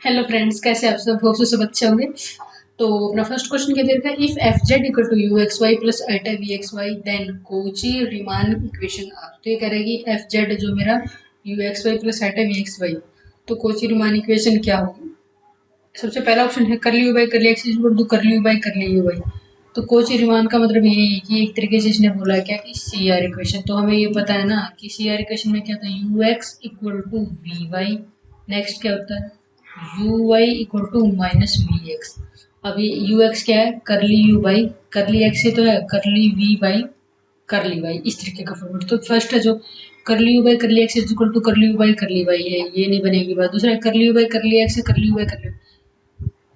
Hello friends, कैसे आप सब? होप सब अच्छे होंगे। तो अपना फर्स्ट क्वेश्चन क्या दे रखा है? If F Z equal to U X Y plus iota V X Y then Cauchy Riemann equation are. तो ये कह रहा है कि एफ जेड जो मेरा U X Y plus iota V X Y, तो कोची रीमान इक्वेशन क्या होगी? सबसे पहला ऑप्शन है curly U by curly X equal to curly U by curly U Y. तो कोची रीमान का मतलब यही है कि एक तरीके से इसने बोला क्या कि सी आर इक्वेशन। तो हमें ये पता है ना कि सी आर इक्वेशन में क्या था, U X equal to V Y. Next क्या होता है, U Y equal to minus V X. अब ये यू एक्स क्या है, curly U by curly x से तो है करली वी बाई करली वाई, इस तरीके का फॉर्मेट। तो फर्स्ट है जो curly U by curly X equal to curly U by curly Y है, ये नहीं बनेगी बात। दूसरा है curly U by curly x है करली यू बाई करली,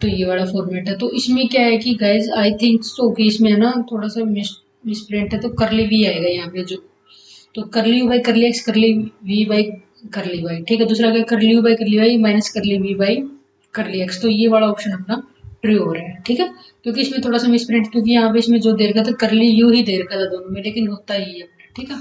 तो ये वाला फॉर्मेट है। तो इसमें क्या है कि गाइज आई थिंक सो कि इसमें है ना थोड़ा सा मिसप्रिंट है, तो करली वी आएगा यहाँ पे जो। तो curly U by curly X curly V by curly Y, ठीक है। दूसरा क्या, curly U by curly Y minus curly V by curly X. तो ये वाला ऑप्शन अपना ट्रू हो रहा है, ठीक है। क्योंकि इसमें थोड़ा सा मिसप्रिंट, क्योंकि यहाँ पे इसमें जो दे रखा था करली यू ही दे रखा था दोनों में, लेकिन होता ही है अपना, ठीक है।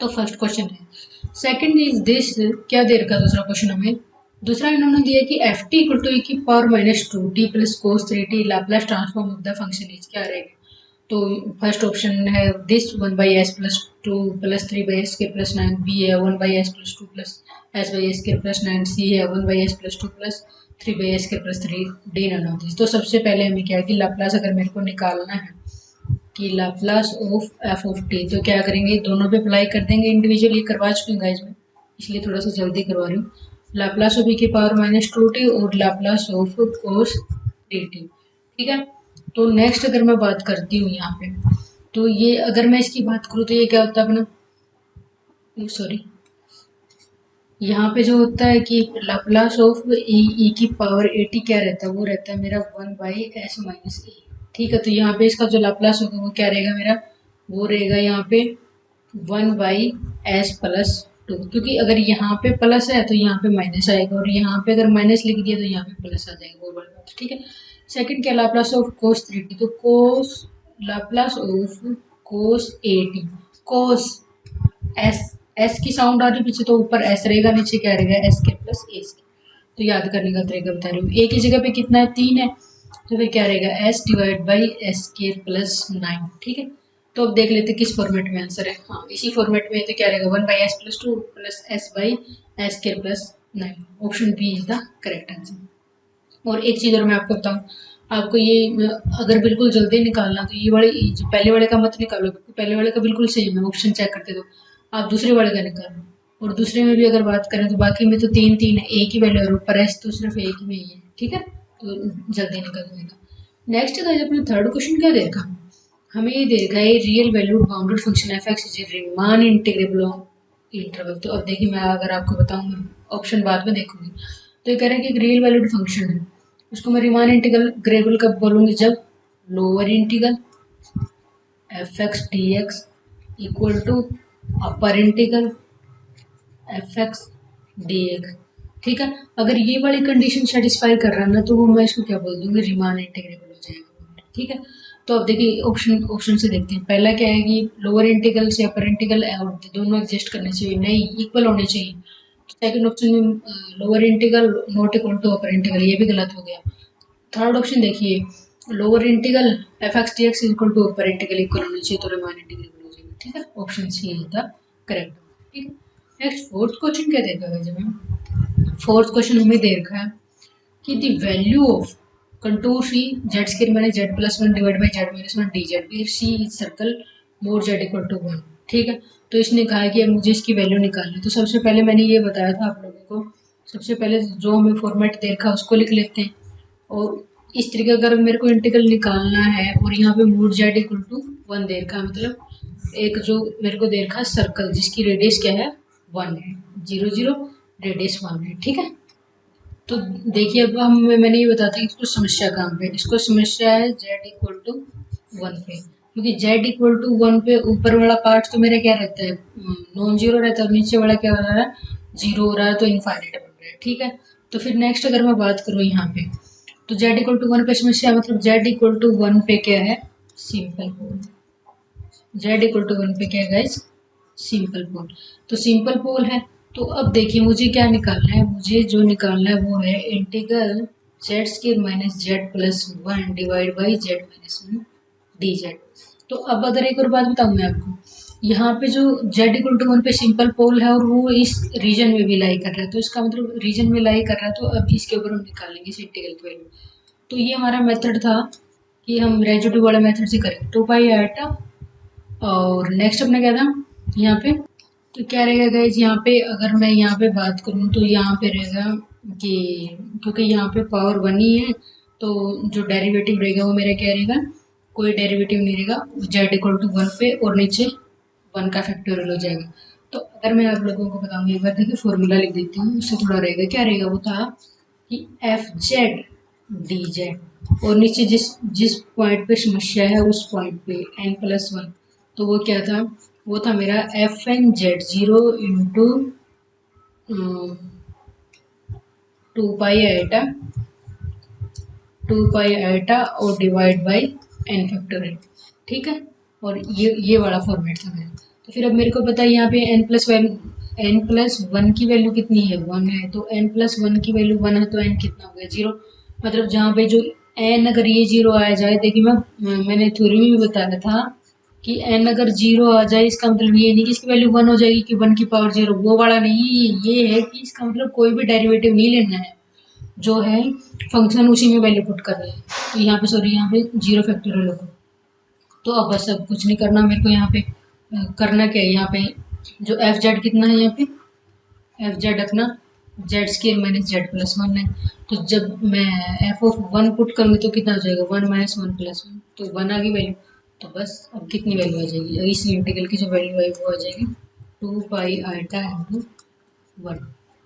तो फर्स्ट क्वेश्चन है। सेकंड इज दिस, क्या दे रखा है दूसरा क्वेश्चन हमें? दूसरा इन्होंने दिया कि एफ टी इक्वल टू ए की power minus two T plus cos three T Laplace transform of the function is, क्या रहेगा? तो फर्स्ट ऑप्शन है this one by S plus two plus three by S के प्लस नाइन, बी है one by S plus two plus S by S के plus nine, सी है one by S plus two plus three by S के plus three, D none of this. तो सबसे पहले हमें क्या है कि लाप्लास अगर मेरे को निकालना है कि Laplace of F of T, तो क्या करेंगे, दोनों पे अप्लाई कर देंगे। इंडिविजुअली करवा चुकी हूँ गाइज मैं, इसलिए थोड़ा सा जल्दी करवा रही हूँ। लाप्लास ऑफ ई की पावर माइनस टू टी और Laplace of cos D T, ठीक है। तो नेक्स्ट अगर मैं बात करती हूँ यहाँ पे, तो ये अगर मैं इसकी बात करूँ तो ये क्या होता है अपना, सॉरी, यहाँ पे जो होता है कि लाप्लास ऑफ ई की पावर ए टी क्या रहता है, वो रहता है मेरा वन बाई एस माइनस ए, ठीक है। तो यहाँ पे इसका जो लाप्लास होगा वो क्या रहेगा मेरा, वो रहेगा यहाँ पे one by S plus to, क्योंकि अगर यहाँ पे प्लस है तो यहाँ पे माइनस आएगा, और यहाँ पे अगर माइनस लिख दिया तो यहाँ पे प्लस आ जाएगा, वो बड़ी बात, ठीक है। सेकंड क्या, Laplace of cos three T, तो cos Laplace of cos A T, cos S, S की साउंड आ रही पीछे तो ऊपर एस रहेगा, नीचे क्या रहेगा एस के प्लस ए स्के। तो याद करने का तरीका बता रही हूँ। ए की जगह पे कितना है, तीन है, तो फिर क्या रहेगा एस डिवाइड बाई एस के प्लस नाइन, ठीक है। तो अब देख लेते किस फॉर्मेट में आंसर है। हाँ, इसी फॉर्मेट में, तो क्या रहेगा one by S plus two plus S by S के plus nine. Option B is the correct answer. और एक चीज़ और मैं आपको बताऊँ, आपको ये अगर बिल्कुल जल्दी निकालना तो ये वाले जो पहले वाले का मत निकालो, क्योंकि पहले वाले का बिल्कुल सेम है, ऑप्शन चेक करके दो। आप दूसरे वाले का निकालो, और दूसरे में भी अगर बात करें तो बाकी में तो तीन तीन है, एक ही वैल्यू और ऊपर एस तो सिर्फ एक में ही है, ठीक है। तो जल्दी निकल जाएगा। नेक्स्ट गाइस, अपने थर्ड क्वेश्चन क्या देगा हमें, ये देगा ये real valued bounded function F x is Riemann integrable on interval. तो अब देखिए, मैं अगर आपको बताऊँ, ऑप्शन बाद में देखूंगी। तो ये कह रहा है कि एक रियल वैल्यूड फंक्शन है, उसको मैं रीमान इंटीग्रल ग्रेबल कब बोलूँगी, जब lower integral F X D X equal to upper integral F X D X, ठीक है। अगर ये वाली कंडीशन सेटिस्फाई कर रहा है ना, तो वो मैं इसको क्या बोल दूंगी, रीमान इंटीग्रेबल हो जाएगा, ठीक है। तो अब देखिए ऑप्शन ऑप्शन से देखते हैं। पहला क्या है कि लोअर इंटीग्रल से अपर इंटीग्रल दोनों एग्जिस्ट करने चाहिए, नहीं इक्वल होने चाहिए। तो सेकंड ऑप्शन में lower integral not equal to upper integral, ये भी गलत हो गया। थर्ड ऑप्शन देखिए, lower integral F X D X equal to upper integral equal होनी चाहिए, तो रीमान इंटीग्रेबल हो जाएगा, ठीक है। Option C is the correct, ठीक है। नेक्स्ट फोर्थ क्वेश्चन क्या देगा है, जब फोर्थ क्वेश्चन हमें दे रखा है कि the value of contour C Z square minus Z plus one divide by Z minus one D Z if C is circle mod Z equal to one, ठीक है। तो इसने कहा है कि अब मुझे इसकी वैल्यू निकालनी है। तो सबसे पहले मैंने ये बताया था आप लोगों को, सबसे पहले जो हमें फॉर्मेट दे रखा है उसको लिख लेते हैं। और इस तरीके अगर मेरे को इंटीग्रल निकालना है, और यहाँ पे mod Z equal to one दे रखा है, मतलब एक जो मेरे को दे रखा है सर्कल जिसकी रेडियस क्या है, वन है, जीरो जीरो रेडियस वन है, ठीक है। तो देखिए अब हम मैंने ये बताया था इसको समस्या कहाँ पे, इसको समस्या है जेड इक्वल टू वन पे, क्योंकि जेड इक्वल टू वन पे ऊपर वाला पार्ट तो मेरा क्या रहता है, नॉन जीरो रहता है, और नीचे वाला क्या हो रहा है, जीरो हो रहा है, तो इनफाइनाइट बन रहा है, ठीक है। तो फिर नेक्स्ट अगर मैं बात करूँ यहाँ पे, तो जेड इक्वल टू वन पे समस्या, मतलब जेड इक्वल टू वन पे क्या है, simple pole. Z equal to one पे क्या है गाइस, सिंपल पोल। तो सिंपल पोल है, तो अब देखिए मुझे क्या निकालना है, मुझे जो निकालना है वो है integral Z square minus Z plus one divide by Z minus one D Z. तो अब अगर एक और बात बताऊँ मैं आपको, यहाँ पे जो जेड इक्वल टू वन पे सिंपल पोल है और वो इस रीजन में भी लाई कर रहा है, तो इसका मतलब रीजन में लाई कर रहा है, तो अब इसके ऊपर हम निकालेंगे इस इंटीग्रल की वैल्यू। तो ये हमारा मेथड था कि हम रेजिड्यू वाला मेथड से करें, टू पाई आटा। और नेक्स्ट अपना क्या था यहाँ पे, तो क्या रहेगा गाइज यहाँ पे, अगर मैं यहाँ पे बात करूँ तो यहाँ पे रहेगा कि क्योंकि यहाँ पे पावर वन ही है, तो जो डेरिवेटिव रहेगा वो मेरा क्या रहेगा, कोई डेरिवेटिव नहीं रहेगा, जेड इक्वल टू वन पे और नीचे वन का फैक्टोरियल हो जाएगा। तो अगर मैं आप लोगों को बताऊँगी, एक बार देखिए फॉर्मूला लिख देती हूँ, उससे थोड़ा रहेगा, क्या रहेगा वो था कि एफ जेड डी जेड और नीचे जिस जिस पॉइंट पे समस्या है उस पॉइंट पे एन प्लस वन, तो वो क्या था, वो था मेरा F N Z zero into two pi iota, और डिवाइड बाई एन फैक्टोरियल, ठीक है। और ये वाला फॉर्मेट था मेरा। तो फिर अब मेरे को पता है यहाँ पे एन प्लस वन की वैल्यू कितनी है, वन है, तो एन प्लस वन की वैल्यू वन है, तो एन कितना हो गया, जीरो। मतलब जहाँ पे जो एन अगर ये जीरो आ जाए, देखिए मैंने थ्योरी में भी बताया था कि एन अगर जीरो आ जाए इसका मतलब ये नहीं कि इसकी वैल्यू वन हो जाएगी कि वन की पावर जीरो, वो वाला नहीं, ये है कि इसका मतलब कोई भी डेरिवेटिव नहीं लेना है, जो है फंक्शन उसी में वैल्यू पुट करनी है। तो यहाँ पे सॉरी, यहाँ पे जीरो फैक्टोरियल होगा। तो अब बस अब कुछ नहीं करना मेरे को, यहाँ पे करना क्या है, यहाँ पे जो एफ जेड कितना है, यहाँ पे एफ जेड अपना Z square minus Z plus one है। तो जब मैं एफ ऑफ वन पुट करूँगी तो कितना हो जाएगा, one minus one plus one, तो वन आ गई वैल्यू। तो बस अब कितनी वैल्यू आ जाएगी, इस इंटीग्रल की जो वैल्यू है वो आ जाएगी two pi iota into one,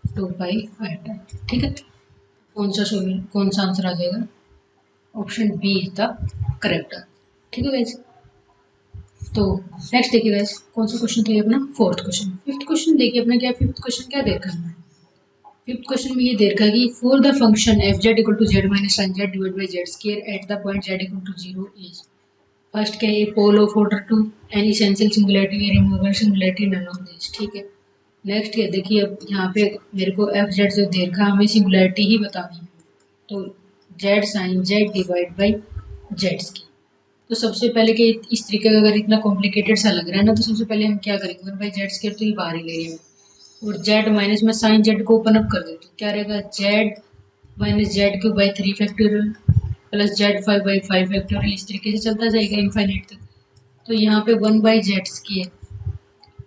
two pi iota, ठीक है। कौन सा आंसर आ जाएगा, option B is the correct, ठीक है गाइज। तो नेक्स्ट देखिए गाइज, कौन सा क्वेश्चन था ये अपना, फोर्थ क्वेश्चन। फिफ्थ क्वेश्चन देखिए अपना क्या, फिफ्थ क्वेश्चन क्या देखा है, फिफ्थ क्वेश्चन में ये दे रखा है कि for the function F Z equal to Z minus sine Z divide by Z square at the point Z equal to zero is, first क्या है, pole of order two an essential singularity removable singularity none of this, ठीक है। Next क्या देखिए, अब यहाँ पे मेरे को एफ जेड जो दे रखा है हमें सिंगुलैरिटी ही बतानी है, तो Z sine Z divide by Z square. तो सबसे पहले कि इस तरीके का अगर इतना कॉम्प्लिकेटेड सा लग रहा है ना, तो सबसे पहले हम क्या करेंगे, वन बाई जेड स्केयर तो ये बाहर ही ले रहे हैं, और जेड माइनस में साइन जेड को ओपन अप कर देते हैं, क्या रहेगा, Z minus Z cube by three factorial plus Z five by five factorial, इस तरीके से चलता जाएगा इनफाइनाइट तक। तो यहाँ पे वन बाई जेड स्केयर,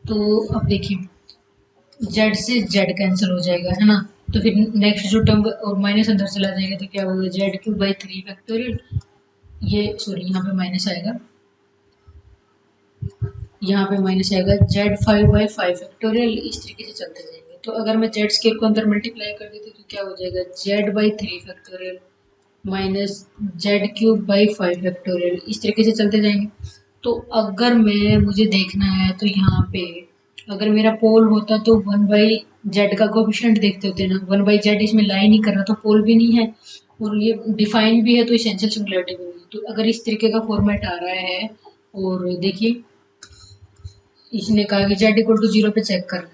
तो अब देखिए जेड से जेड कैंसिल हो जाएगा, है ना। तो फिर नेक्स्ट जो टर्म और माइनस अंदर चला जाएगा, तो क्या होगा, Z cube by three factorial, ये सॉरी यहाँ पे माइनस आएगा, यहाँ पे माइनस आएगा Z five by five factorial, इस तरीके से चलते जाएंगे। तो अगर मैं जेड स्केयर को अंदर मल्टीप्लाई कर देती तो क्या हो जाएगा, Z by three factorial minus Z cube by five factorial, इस तरीके से चलते जाएंगे। तो अगर मैं मुझे देखना है तो यहाँ पे अगर मेरा पोल होता तो वन बाई जेड का कोफिशिएंट देखते होते ना, वन बाई जेड इसमें लाई नहीं कर रहा तो पोल भी नहीं है, और ये डिफाइन भी है तो इसेंशियल सिंगुलैरिटी भी नहीं। तो अगर इस तरीके का फॉर्मेट आ रहा है, और देखिए इसने कहा कि जेड इक्वल टू जीरो पे चेक करना,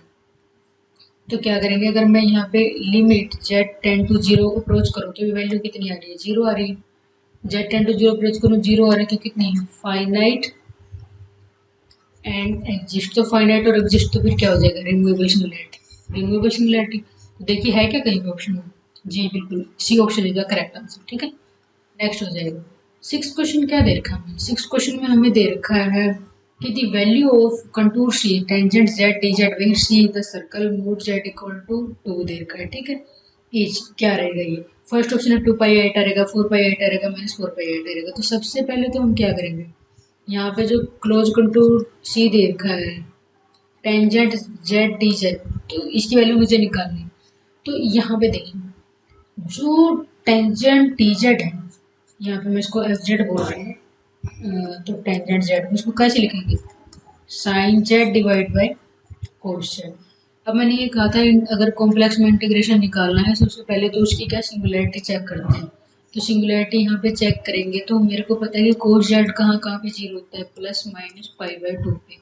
तो क्या करेंगे, अगर मैं यहाँ पे limit Z tend to zero approach करूँ तो ये वैल्यू कितनी आ रही है, जीरो आ रही है। Z tend to zero approach करूँ, जीरो आ रही है, तो कितनी है, फाइनाइट एंड एग्जिस्ट। तो फाइनाइट और एग्जिस्ट तो फिर क्या हो जाएगा, रिमूवेबल सिंगुलैरिटी, रिमूवेबल सिंगुलैरिटी। तो देखिए है क्या कहीं पे ऑप्शन में, जी बिल्कुल C option is the correct answer, ठीक है। नेक्स्ट हो जाएगा सिक्स क्वेश्चन, क्या दे रखा है, सिक्स क्वेश्चन में हमें दे रखा है कि the value of contour C tangent Z D Z where C the circle mod Z equal to two दे रखा है, ठीक है। इज क्या रहेगा, ये फर्स्ट ऑप्शन है टू पाई आइटा रहेगा, फोर पाई आइटा रहेगा, माइनस फोर पाई आइटा रहेगा। तो सबसे पहले तो हम क्या करेंगे, यहाँ पे जो क्लोज कंटूर सी दे रखा है टेंजेंट जेड डी जेड, तो इसकी वैल्यू मुझे निकालनी है। तो यहाँ पे देखिए जो टेंजेंट डी जेड है, यहाँ पे मैं इसको एफ जेड बोल रहे हैं, तो टेंजेंट जेड को इसको कैसे लिखेंगे, sine Z divide by cos Z. अब मैंने ये कहा था अगर कॉम्प्लेक्स में इंटीग्रेशन निकालना है सबसे पहले तो उसकी क्या सिंगुलैरिटी चेक करते हैं। तो सिंगुलैरिटी यहाँ पे चेक करेंगे तो मेरे को पता है कि कोस जेड कहाँ कहाँ पे जीरो होता है, plus minus pi by two पे।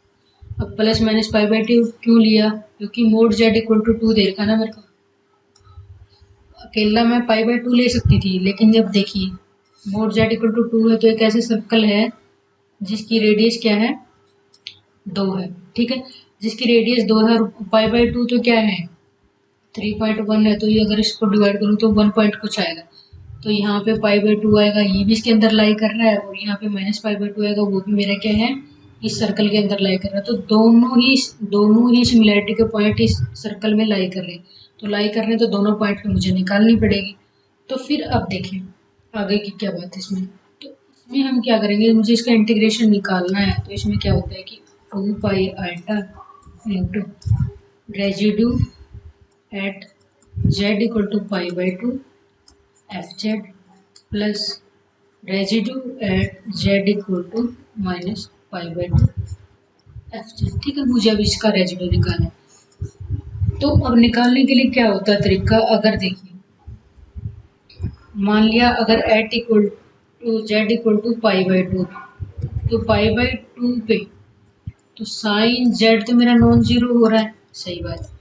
अब plus minus pi by two क्यों लिया, क्योंकि मोड जेड इक्वल टू 2 दे रखा ना मेरे को। अकेला मैं पाई बाई 2 ले सकती थी, लेकिन जब देखिए मोड जेड इक्वल टू 2 है तो एक ऐसे सर्कल है जिसकी रेडियस क्या है, 2 है, ठीक है। जिसकी रेडियस 2 है और पाई बाई 2 तो क्या है 3.1 है, तो ये अगर इसको डिवाइड करूँ तो 1 पॉइंट कुछ आएगा। तो यहाँ पे पाई बाई 2 आएगा, ये भी इसके अंदर लाई कर रहा है, और यहाँ पे माइनस पाई बाई 2 आएगा, वो भी मेरा क्या है इस सर्कल के अंदर लाई कर रहा है। तो दोनों ही सिमिलैरिटी के पॉइंट इस सर्कल में लाई कर रहे हैं। तो लाई कर रहे हैं तो दोनों पॉइंट पे मुझे निकालनी पड़ेगी। तो फिर अब देखें आगे की क्या बात है इसमें। तो इसमें हम क्या करेंगे, मुझे इसका इंटीग्रेशन निकालना है। तो इसमें क्या होता है कि 2 pi iota into residue at Z equal to pi by 2 F Z plus residue at Z equal to minus pi by 2 F Z, ठीक है। मुझे अब इसका रेजिड्यू निकालना है। तो अब निकालने के लिए क्या होता है तरीका, अगर देखिए मान लिया अगर at equal to Z equal to pi by 2, तो पाई बाई 2 पे तो साइन जेड तो मेरा नॉन जीरो हो रहा है, सही बात,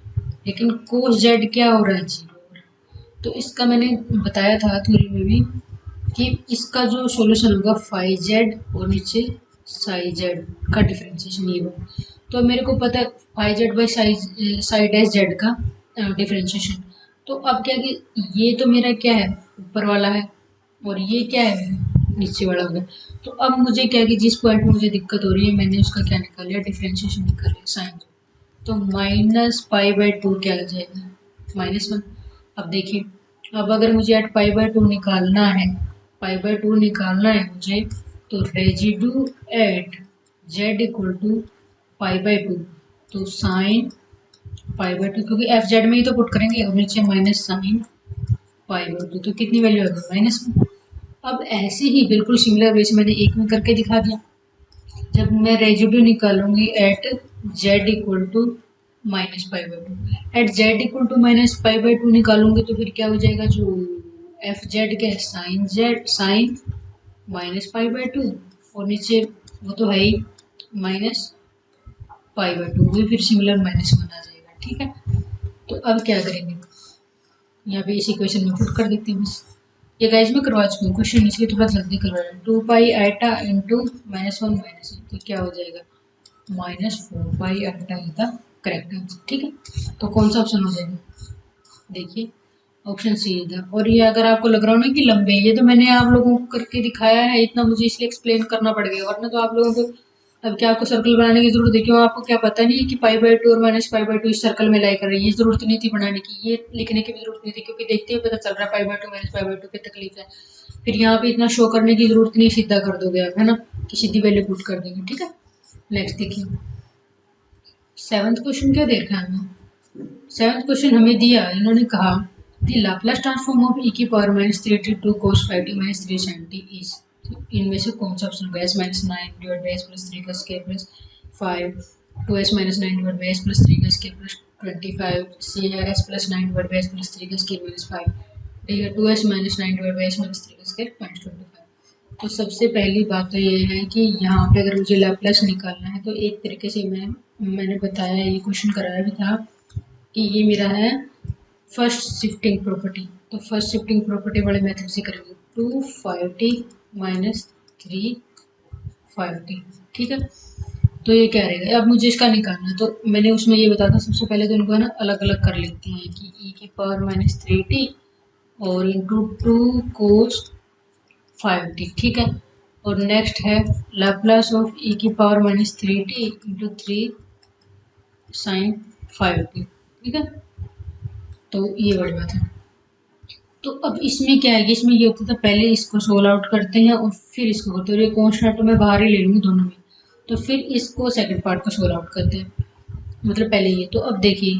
लेकिन कोस जेड क्या हो रहा है, जीरो हो रहा है। तो इसका मैंने बताया था थ्योरी में भी कि इसका जो सॉल्यूशन होगा फाई जेड और नीचे साई जेड का डिफरेंशिएशन ये होगा। तो मेरे को पता है phi Z by psi dash Z का डिफरेंशिएशन। तो अब क्या कि ये तो मेरा क्या है ऊपर वाला है और ये क्या है नीचे वाला हो गया। तो अब मुझे क्या कि जिस पॉइंट में मुझे दिक्कत हो रही है मैंने उसका क्या निकाल लिया, डिफरेंशिएशन निकाल लिया साइन। तो माइनस पाई बाई 2 क्या आ जाएगा -1। अब देखिए अब अगर मुझे एट पाई बाई 2 निकालना है, पाई बाई 2 निकालना है मुझे, तो residue at Z equal to pi by 2, तो साइन पाई बाई 2, क्योंकि एफ जेड में ही तो पुट करेंगे, और नीचे माइनस साइन पाई बाई 2, तो कितनी वैल्यू आ गई -1। अब ऐसे ही बिल्कुल सिमिलर वे से मैंने एक में करके दिखा दिया। जब मैं रेजिड्यू निकालूंगी at Z equal to minus pi by 2, at Z equal to minus pi by 2 निकालूंगी तो फिर क्या हो जाएगा, जो एफ जेड क्या है sine Z sine minus pi by 2, और नीचे वो तो है ही माइनस पाई बाई 2, वो फिर सिमिलर -1 आ जाएगा, ठीक है। तो अब क्या करेंगे, यहाँ पे इस इक्वेशन में पुट कर देते हैं बस। ये गाइस मैं करवा चुकी हूँ क्वेश्चन, इसलिए थोड़ा जल्दी करवा रहा हूँ। 2 पाई आइटा इंटू -1 -1, तो क्या हो जाएगा -4 pi iota is the correct answer, ठीक है। तो कौन सा ऑप्शन हो जाएगा, देखिए ऑप्शन सी इधर। और ये अगर आपको लग रहा हो ना कि लंबे, ये तो मैंने आप लोगों को करके दिखाया है, इतना मुझे इसलिए एक्सप्लेन करना पड़ गया, वरना तो आप लोगों को अब क्या आपको सर्कल बनाने की जरूरत है, क्यों आपको क्या पता नहीं है कि पाई बाई 2 और माइनस पाई बाई 2 इस सर्कल में लाई कर रही है, ये जरूरत नहीं थी बनाने की, ये लिखने की भी जरूरत नहीं थी, क्योंकि देखते ही पता चल रहा है पाई बाई 2 माइनस पाई बाई 2 की तकलीफ है। फिर यहाँ पे इतना शो करने की जरूरत नहीं, सीधा कर दोगे आप, है ना, कि सीधी वैल्यू पुट कर देंगे, ठीक है। नेक्स्ट देखिए 7th क्वेश्चन क्या दे रखा है हमें। 7th क्वेश्चन हमें दिया, इन्होंने कहा the Laplace transform of e की power -3t2 cos 5t -3sin t is, इनमें से कौन सा ऑप्शन होगा, s -9 divide by s plus 3 का square plus 5 2s -9 divide by s plus 3 का स्क्वायर प्लस 25 c है s plus 9 divide by s plus 3 का स्क्वायर माइनस 5 डी है 2s -9 divide by s minus 3 का स्क्वायर माइनस 25। तो सबसे पहली बात तो ये है कि यहाँ पे अगर मुझे लैप्लास निकालना है तो एक तरीके से मैंने बताया, ये क्वेश्चन कराया भी था कि ये मेरा है फर्स्ट शिफ्टिंग प्रॉपर्टी। तो फर्स्ट शिफ्टिंग प्रॉपर्टी वाले मेथड से करेंगे 2 5t माइनस 3 5t, ठीक है। तो ये क्या रहेगा, अब मुझे इसका निकालना है, तो मैंने उसमें ये बताया था सबसे पहले तो इनको है ना अलग अलग कर लेते हैं कि e की पावर -3t और इंटू 2 कोस 5t, ठीक है। और नेक्स्ट है लैप्लास ऑफ e की power -3t into 3 sine 5t, ठीक है। तो ये वाली बात है। तो अब इसमें क्या है कि इसमें ये होता था पहले इसको सोल्व आउट करते हैं और फिर इसको करते हैं, और ये कॉन्स्टेंट तो मैं बाहर ही ले लूँगी दोनों में, तो फिर इसको सेकंड पार्ट को सोल्व आउट करते हैं, मतलब पहले ये। तो अब देखिए,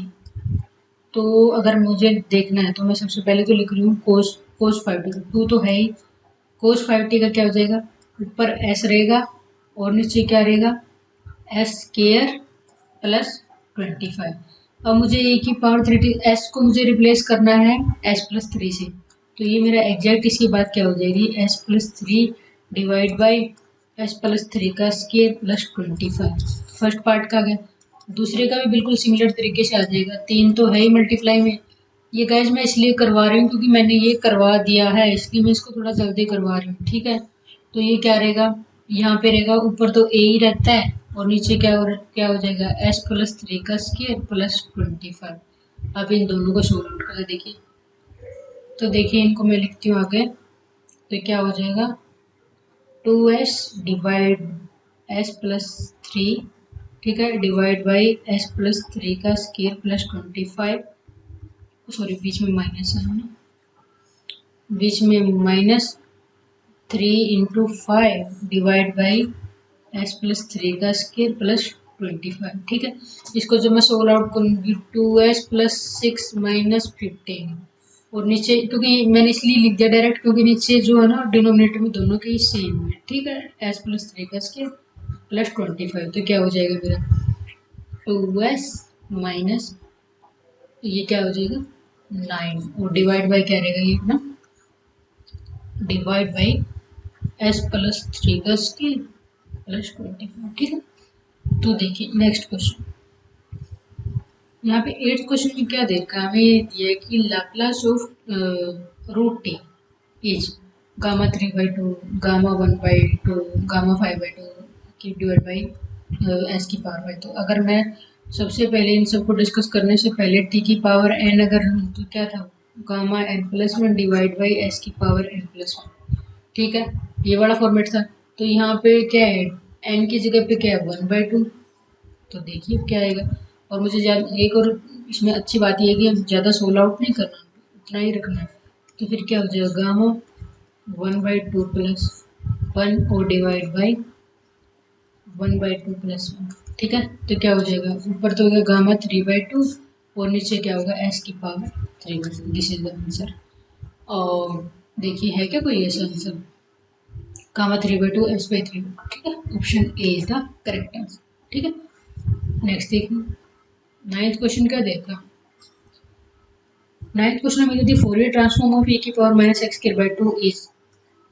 तो अगर मुझे देखना है तो मैं सबसे पहले तो लिख रही हूँ कोस 5t, 2 तो है ही, कोस 5t का क्या हो जाएगा, ऊपर s रहेगा और नीचे क्या रहेगा s स्क्वायर प्लस 25। अब मुझे ए की पावर 3t, s को मुझे रिप्लेस करना है s प्लस 3 से, तो ये मेरा एग्जैक्ट इसकी बात क्या हो जाएगी, s plus 3 divide by s plus 3 का स्क्वायर प्लस 25। फर्स्ट पार्ट का गया, दूसरे का भी बिल्कुल सिमिलर तरीके से आ जाएगा। 3 तो है ही मल्टीप्लाई में। ये गाइज मैं इसलिए करवा रही हूँ क्योंकि मैंने ये करवा दिया है, इसलिए मैं इसको थोड़ा जल्दी करवा रही हूँ, ठीक है। तो ये क्या रहेगा, यहाँ पे रहेगा, ऊपर तो ए ही रहता है और नीचे क्या हो जाएगा, s+3 का स्क्वायर प्लस 25। अब इन दोनों को सोल्व आउट कर देखिए। तो देखिए इनको मैं लिखती हूँ आगे। तो क्या हो जाएगा, 2s डिवाइड s+3, ठीक है, डिवाइड बाई s+3 का स्क्वायर प्लस 25। सॉरी बीच में माइनस है ना, बीच में -3 × 5 डिवाइड बाई s+3 का स्क्वायर प्लस 25, ठीक है। इसको जब मैं सोल्व आउट करूँगी 2s+6 - 15 और नीचे, क्योंकि मैंने इसलिए लिख दिया डायरेक्ट क्योंकि नीचे जो है ना डिनोमिनेटर में दोनों के ही सेम है, ठीक है। s+3 का स्क्वायर प्लस 25, तो क्या हो जाएगा मेरा 2s माइनस, ये क्या हो जाएगा 9 और डिवाइड बाई क्या रहेगा ये अपना, डिवाइड बाई s+3 का स्क्वायर प्लस 25, ठीक है। तो देखिए नेक्स्ट क्वेश्चन, यहाँ पे 8th क्वेश्चन में क्या देखा हमें, ये दिया है कि लाप्लास ऑफ √t इज Γ3/2 Γ1/2 Γ5/2 की डिवाइड बाई s⁻²। तो अगर मैं सबसे पहले इन सबको डिस्कस करने से पहले t की पावर n अगर तो क्या था, Γn+1 डिवाइड बाई s⁻n+1, ठीक है, ये वाला फॉर्मेट था। तो यहाँ पे क्या है, n की जगह पे क्या है 1/2। तो देखिए क्या आएगा, और मुझे एक और इसमें अच्छी बात ये है कि हम ज़्यादा सोल आउट नहीं करना, उतना ही रखना है। तो फिर क्या हो जाएगा, गामा 1/2 प्लस 1 और डिवाइड बाई 1/2 प्लस 1, ठीक है। तो क्या हो जाएगा, ऊपर तो होगा गामा 3/2 और नीचे क्या होगा s⁻3/2। This is the answer. और देखिए है क्या कोई ऐसा आंसर, गामा 3/2 s/3, ठीक है। Option A is the correct answer, ठीक है। नेक्स्ट देखिए 9th क्वेश्चन क्या देखा, 9th क्वेश्चन में यदि Fourier transform of e⁻x²/2 is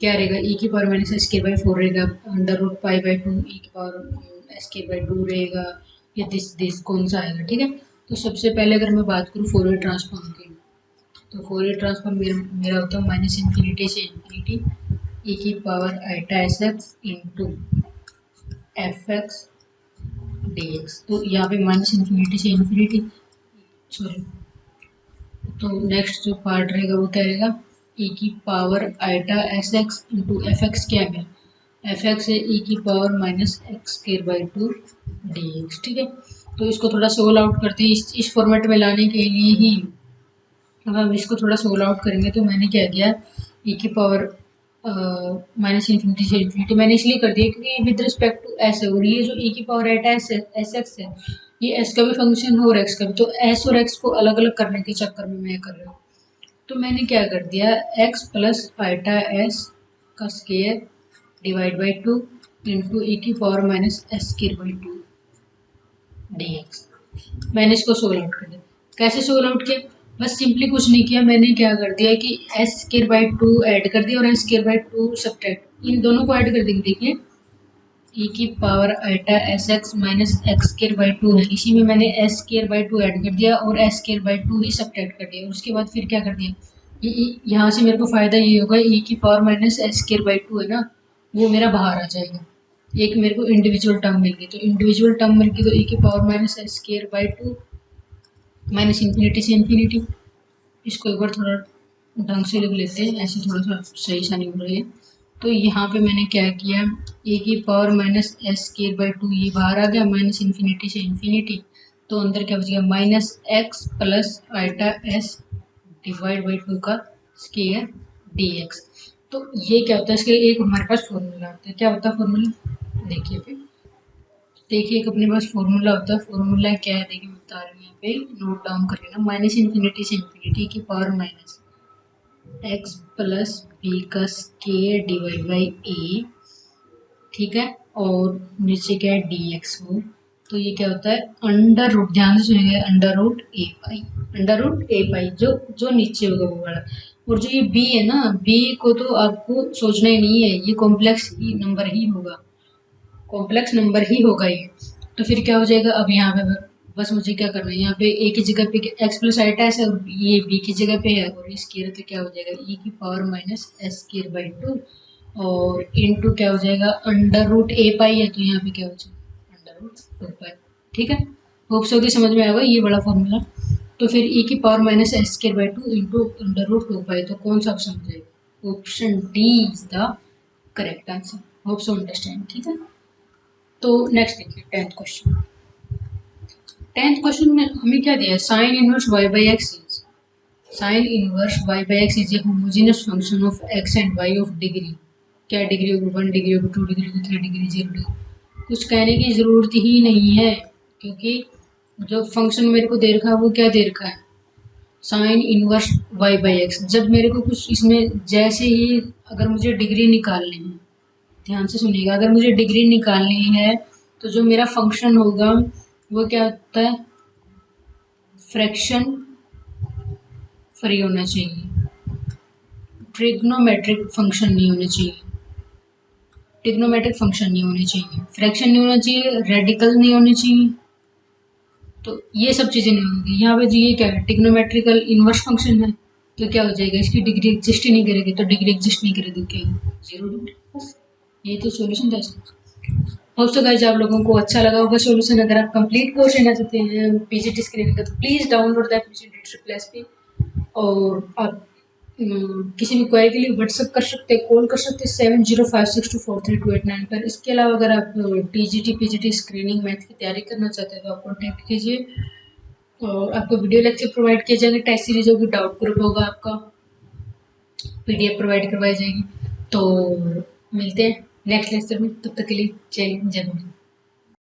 क्या रहेगा, e⁻x²/4 रहेगा, √π/2 e⁻x²/2 रहेगा, या दिस कौन सा आएगा, ठीक है। तो सबसे पहले अगर मैं बात करूँ फोरियर ट्रांसफॉर्म की, तो फोरियर ट्रांसफॉर्म मेरा होता है -∞ से ∞ e⁻σx इंटू fx dx। तो यहाँ पे -∞ से ∞, सॉरी, तो नेक्स्ट जो पार्ट रहेगा वो क्या रहेगा, e⁻σx इंटू fx क्या है, fx है e⁻−x²/2 dx, ठीक है। तो इसको थोड़ा सोल आउट करते हैं, इस फॉर्मेट में लाने के लिए ही अब हम इसको थोड़ा सोल आउट करेंगे। तो मैंने क्या किया, -∞ से ∞ मैंने इसलिए कर दिया क्योंकि विद रिस्पेक्ट टू एस है, और ये जो e⁻⁻s है ये एस का भी फंक्शन है और एक्स का भी, तो एस और एक्स को अलग अलग करने के चक्कर में मैं कर रहा हूँ। तो मैंने क्या कर दिया, x + s का square divide by 2 into e⁻⁻s²/2 dx। मैंने इसको सोल्व आउट कर दिया। कैसे सोल्व आउट किया, बस सिंपली कुछ नहीं किया, मैंने क्या कर दिया कि s²/2 ऐड कर दिया और s²/2 सब्ट्रैक्ट, इन दोनों को ऐड कर देंगे। देखिए e⁻⁻sx - x²/2 है, इसी में मैंने s²/2 ऐड कर दिया और s²/2 ही सब्ट्रैक्ट कर दिया। उसके बाद फिर क्या कर दिया, यहाँ से मेरे को फ़ायदा ये होगा, e⁻−s²/2 है ना, वो मेरा बाहर आ जाएगा, एक मेरे को इंडिविजुअल टर्म मिल गई। तो इंडिविजुअल टर्म मिल गई तो e⁻−s²/2 -∞ से ∞। इसको एक बार थोड़ा ढंग से लिख लेते हैं, ऐसे थोड़ा सा सही सा नहीं हो रहा है। तो यहाँ पे मैंने क्या किया, e⁻−s²/2 ये बाहर आ गया, -∞ से ∞, तो अंदर क्या बच गया, -x + s डिवाइड बाई 2 का स्क्वायर dx। तो ये क्या होता है, इसके एक हमारे पास फॉर्मूला होता है, क्या होता है फॉर्मूला, देखिए फिर देखिए एक अपने पास फॉर्मूला होता है। फॉर्मूला क्या है, देखिए मैं बता रही हूँ, यहाँ पे नोट डाउन कर लेना, -∞ से ∞ की पावर -x + b का स्क्वायर डिवाइड बाई a, ठीक है, और नीचे क्या है dx हो। तो ये क्या होता है, अंडर रूट, ध्यान से सुनिएगा, अंडर रूट a पाई जो नीचे होगा वो वाला। और जो ये b है ना, b को तो आपको सोचना ही नहीं है, ये कॉम्प्लेक्स नंबर ही होगा, कॉम्प्लेक्स नंबर ही होगा ये। तो फिर क्या हो जाएगा, अब यहाँ पे बस मुझे क्या करना है, यहाँ पे ए की जगह पे एक्स प्लस आइटा है और ये बी की जगह पे है और इस स्क्वायर तो क्या हो जाएगा ई की power minus S square by 2 और इनटू क्या हो जाएगा अंडर रूट ए पाई है तो यहाँ पे क्या हो जाएगा अंडर रूट 2 पाई। ठीक है, होप्स होगी समझ में आएगा ये बड़ा फॉर्मूला। तो फिर ई की power minus S square by 2 into under root 2 pi, तो कौन सा ऑप्शन हो जाएगा, option D is the correct answer. Hope so understand. ठीक है, तो नेक्स्ट देखिए 10th क्वेश्चन। 10th क्वेश्चन में हमें क्या दिया है, sine inverse Y by X is, sine inverse Y by X is a homogeneous function of X and Y of degree, क्या डिग्री होगी 1 डिग्री होगी 2 डिग्री होगी 3 डिग्री 0 डिग्री, कुछ कहने की ज़रूरत ही नहीं है क्योंकि जो फंक्शन मेरे को दे रखा है वो क्या दे रखा है, sine inverse Y by X. जब मेरे को कुछ इसमें जैसे ही अगर मुझे डिग्री निकालनी है, ध्यान से सुनिएगा, अगर मुझे डिग्री निकालनी है तो जो मेरा फंक्शन होगा वो क्या होता है, फ्रैक्शन फ्री होना चाहिए, ट्रिग्नोमेट्रिक फंक्शन नहीं होना चाहिए, ट्रिग्नोमेट्रिक फंक्शन नहीं होने चाहिए, फ्रैक्शन नहीं होना चाहिए, रेडिकल नहीं होने चाहिए, तो ये सब चीज़ें नहीं होंगी। यहाँ पे जी ये क्या है, ट्रिग्नोमेट्रिकल इनवर्स फंक्शन है तो क्या हो जाएगा, इसकी डिग्री एग्जिस्ट ही नहीं करेगी, तो डिग्री एग्जिस्ट नहीं करेगी क्या, 0 डिग्री। बस ये तो सॉल्यूशन था इसका। होप सो गाइस आप लोगों को अच्छा लगा होगा सॉल्यूशन। अगर आप कंप्लीट कोर्स लेना चाहते हैं पीजीटी स्क्रीनिंग का तो please download that PGT plus पे, और आप किसी भी क्वेरी के लिए व्हाट्सअप कर सकते हैं, कॉल कर सकते हैं 7056243289 पर। इसके अलावा अगर आप टीजीटी पीजीटी स्क्रीनिंग मैथ की तैयारी करना चाहते हैं तो आप कॉन्टैक्ट कीजिए और आपको वीडियो लेक्चर प्रोवाइड किए जाएंगे, टेस्ट सीरीज होगी, डाउट ग्रुप होगा, आपका पीडीएफ प्रोवाइड करवाई जाएगी। तो मिलते हैं नेक्स्ट लेक्चर में, तब तक के लिए जय हिंद जय भारत।